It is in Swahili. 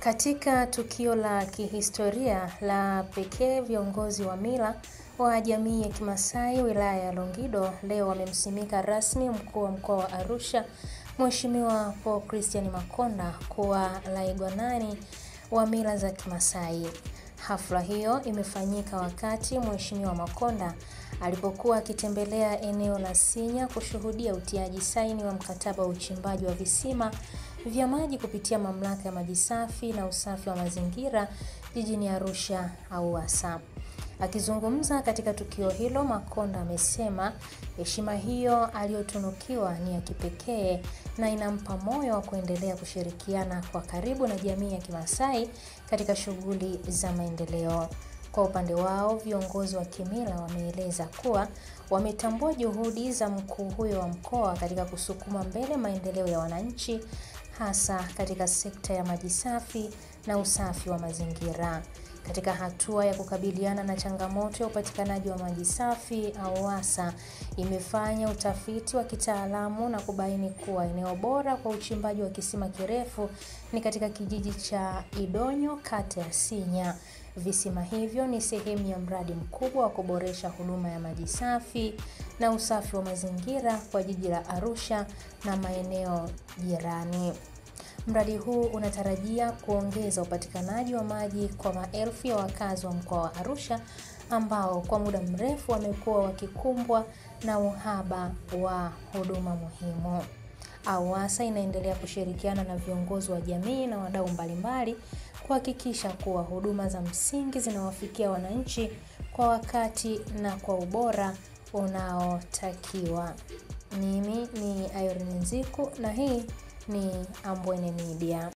Katika tukio la kihistoria la pekee, viongozi wa mila wa jamii ya Kimasai wilaya ya Longido leo wamemsimika rasmi mkuu wa mkoa wa Arusha Mheshimiwa Paul Christian Makonda kuwa Laigwanani wa mila za Kimasai. Hafla hiyo imefanyika wakati Mheshimiwa Makonda alipokuwa akitembelea eneo la Sinya kushuhudia utiaji saini wa mkataba wa uchimbaji wa visima vya maji kupitia Mamlaka ya Maji Safi na Usafi wa Mazingira jijini Arusha AUWASA. Akizungumza katika tukio hilo, Makonda amesema heshima hiyo aliyotunukiwa ni ya kipekee na inampa moyo wa kuendelea kushirikiana kwa karibu na jamii ya Kimasai katika shughuli za maendeleo. Kwa upande wao, viongozi wa kimila wameeleza kuwa wametambua juhudi za mkuu huyo wa mkoa katika kusukuma mbele maendeleo ya wananchi, hasa katika sekta ya maji safi na usafi wa mazingira. Katika hatua ya kukabiliana na changamoto ya upatikanaji wa maji safi, AUWASA imefanya utafiti wa kitaalamu na kubaini kuwa eneo bora kwa uchimbaji wa kisima kirefu ni katika kijiji cha Idonyo, kata ya Sinya. Visima hivyo ni sehemu ya mradi mkubwa wa kuboresha huduma ya maji safi na usafi wa mazingira kwa jiji la Arusha na maeneo jirani. Mradi huu unatarajia kuongeza upatikanaji wa maji kwa maelfu ya wakazi wa mkoa wa Arusha ambao kwa muda mrefu wamekuwa wakikumbwa na uhaba wa huduma muhimu. AUWASA inaendelea kushirikiana na viongozi wa jamii na wadau mbalimbali kuhakikisha kuwa huduma za msingi zinawafikia wananchi kwa wakati na kwa ubora unaotakiwa. Mimi ni Irene Nziku na hii ni Ambwene Media.